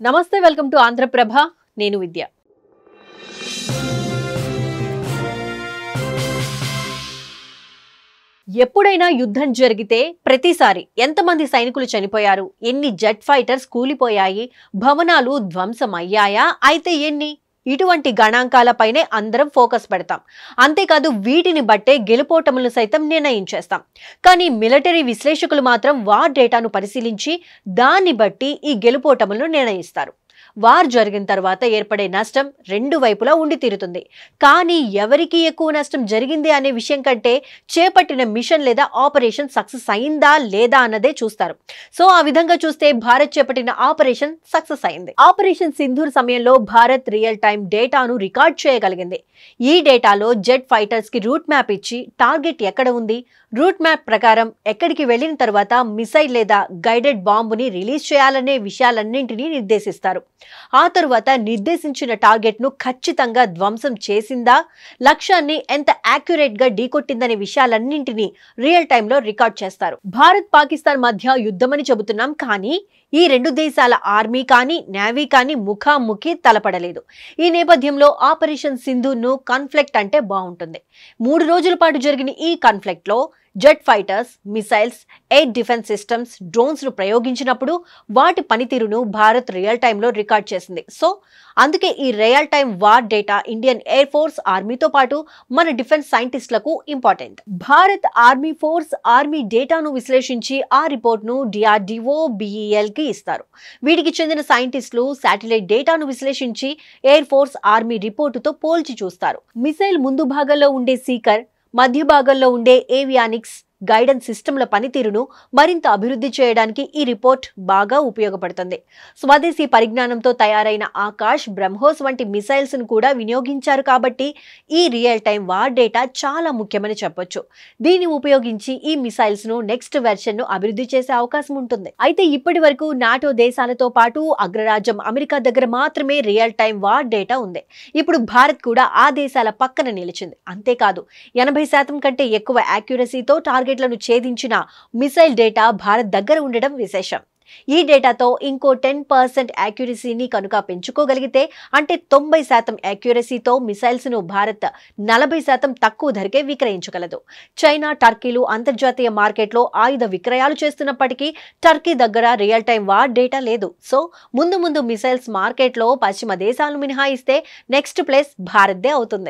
నమస్తే, welcome to Andhraprabha. నేను విద్య. ఎప్పుడైనా యుద్ధం జరిగితే ప్రతిసారి ఎంతమంది సైనికులు చనిపోయారు, ఎన్ని జెట్ ఫైటర్స్ కూలిపోయాయి, భవనాలు ధ్వంసమయ్యాయా, అయితే ఎన్ని, ఇటువంటి గణాంకాలపైనే అందరం ఫోకస్ పెడతాం. అంతేకాదు వీటిని బట్టే గెలుపోటములను సైతం నిర్ణయించేస్తాం. కానీ మిలిటరీ విశ్లేషకులు మాత్రం వార్ డేటాను పరిశీలించి దాన్ని బట్టి ఈ గెలుపోటములను నిర్ణయిస్తారు. వార్ జరిగిన తర్వాత ఏర్పడే నష్టం రెండు వైపులా ఉండి తీరుతుంది. కానీ ఎవరికి ఎక్కువ నష్టం జరిగింది అనే విషయం కంటే చేపట్టిన మిషన్ లేదా ఆపరేషన్ సక్సెస్ అయిందా లేదా అన్నదే చూస్తారు. సో ఆ విధంగా చూస్తే భారత్ చేపట్టిన ఆపరేషన్ సక్సెస్ అయింది. ఆపరేషన్ సింధూర్ సమయంలో భారత్ రియల్ టైం డేటాను రికార్డ్ చేయగలిగింది. ఈ డేటాలో జెట్ ఫైటర్స్ కి రూట్ మ్యాప్ ఇచ్చి టార్గెట్ ఎక్కడ ఉంది, రూట్ మ్యాప్ ప్రకారం ఎక్కడికి వెళ్లిన తర్వాత మిసైల్ లేదా గైడెడ్ బాంబుని రిలీజ్ చేయాలనే విషయాలన్నింటినీ నిర్దేశిస్తారు. ఆ తరువాత నిర్దేశించిన టార్గెట్ ను ఖచ్చితంగా ధ్వంసం చేసిందా, లక్ష్యాన్ని ఎంత యాక్యురేట్ గా ఢీకొట్టిందనే విషయాలన్నింటినీ రియల్ టైంలో రికార్డ్ చేస్తారు. భారత్ పాకిస్తాన్ మధ్య యుద్ధమని చెబుతున్నాం, కానీ ఈ రెండు దేశాల ఆర్మీ కానీ నేవీ కానీ ముఖాముఖి తలపడలేదు. ఈ నేపథ్యంలో ఆపరేషన్ సింధూర్ను కాన్ఫ్లిక్ట్ అంటే బాగుంటుంది. 3 రోజుల పాటు జరిగిన ఈ కాన్ఫ్లిక్ట్ లో jet fighters, missiles, air defence systems, drones ను ప్రయోగించినప్పుడు వాటి పనితీరును భారత్ రియల్ టైంలో రికార్డ్ చేసింది. సో అందుకే ఈ real time war data Indian air force, ఆర్మీతో పాటు మన డిఫెన్స్ సైంటిస్టులకు important. Bharat army force army డేటాను విశ్లేషించి ఆ రిపోర్ట్ ను DRDO, BEL కి ఇస్తారు. వీటికి చెందిన సైంటిస్టులు శాటిలైట్ డేటాను విశ్లేషించి ఎయిర్ ఫోర్స్ ఆర్మీ రిపోర్టుతో పోల్చి చూస్తారు. మిసైల్ ముందు భాగంలో ఉండే సీకర్, మధ్య భాగంలో ఉండే ఏవియానిక్స్, గైడెన్స్ సిస్టమ్ల పనితీరును మరింత అభివృద్ధి చేయడానికి ఈ రిపోర్ట్ బాగా ఉపయోగపడుతుంది. స్వదేశీ పరిజ్ఞానంతో తయారైన ఆకాష్, బ్రహ్మోస్ వంటి మిసైల్స్ ను కూడా వినియోగించారు. కాబట్టి ఈ రియల్ టైం వార్ డేటా చాలా ముఖ్యమని చెప్పొచ్చు. దీన్ని ఉపయోగించి ఈ మిసైల్స్ ను నెక్స్ట్ వెర్షన్ ను అభివృద్ధి చేసే అవకాశం ఉంటుంది. అయితే ఇప్పటి వరకు నాటో దేశాలతో పాటు అగ్రరాజ్యం అమెరికా దగ్గర మాత్రమే రియల్ టైం వార్ డేటా ఉంది. ఇప్పుడు భారత్ కూడా ఆ దేశాల పక్కన నిలిచింది. అంతేకాదు 80% కంటే ఎక్కువ యాక్యురసీతో టార్గెట్లను ఛేదించిన మిసైల్ డేటా భారత్ దగ్గర ఉండడం విశేషం. ఈ డేటాతో ఇంకో 10% యాక్యురసీని కనుక పెంచుకోగలిగితే, అంటే 90% యాక్యురసీతో మిసైల్స్ ను భారత్ 40% తక్కువ ధరకే విక్రయించగలదు. చైనా, టర్కీలు అంతర్జాతీయ మార్కెట్లో ఆయుధ విక్రయాలు చేస్తున్నప్పటికీ టర్కీ దగ్గర రియల్ టైం వార్ డేటా లేదు. సో ముందు మిసైల్స్ మార్కెట్లో పశ్చిమ దేశాలను మినహాయిస్తే నెక్స్ట్ ప్లేస్ భారత్దే అవుతుంది.